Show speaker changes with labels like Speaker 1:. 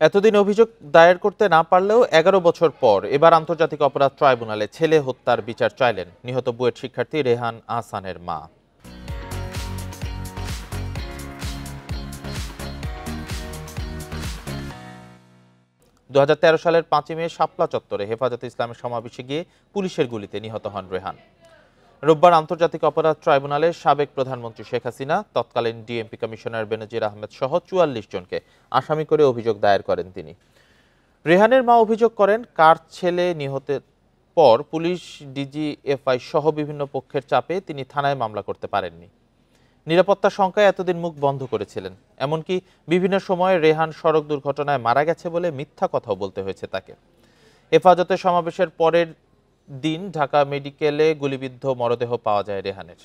Speaker 1: এতদিন অভিযোগ দায়ের করতে না পারলেও ১১ বছর পর এবার আন্তর্জাতিক অপরাধ ট্রাইব্যুনালে ছেলে হত্যার বিচার চাইলেন নিহত বুয়েট শিক্ষার্থী রেহান আহসানের মা। ২০১৩ সালের ৫ই মে শাপলা চত্বরে হেফাজতে ইসলামের সমাবেশে গিয়ে পুলিশের গুলিতে নিহত হন রেহান। রোববার আন্তর্জাতিক অপরাধ ট্রাইব্যুনালে সাবেক প্রধানমন্ত্রী শেখ হাসিনা, তৎকালীন ডিএমপি কমিশনার বেনজির আহমেদ সহ ৪৪ জনকে আসামি করে অভিযোগ দায়ের করেন তিনি। রেহানের মা অভিযোগ করেন, কার ছেলে নিহতের পর পুলিশ, ডিজিএফআই সহ বিভিন্ন পক্ষের চাপে তিনি থানায় মামলা করতে পারেননি। নিরাপত্তা শঙ্কায় এতদিন মুখ বন্ধ করেছিলেন। এমনকি বিভিন্ন সময়ে রেহান সড়ক দুর্ঘটনায় মারা গেছে বলে মিথ্যা কথাও বলতে হয়েছে তাকে। হেফাজতে সমাবেশের পরের দিন ঢাকা মেডিকেলে গুলিবিদ্ধ মরদেহ পাওয়া যায় রেহানের।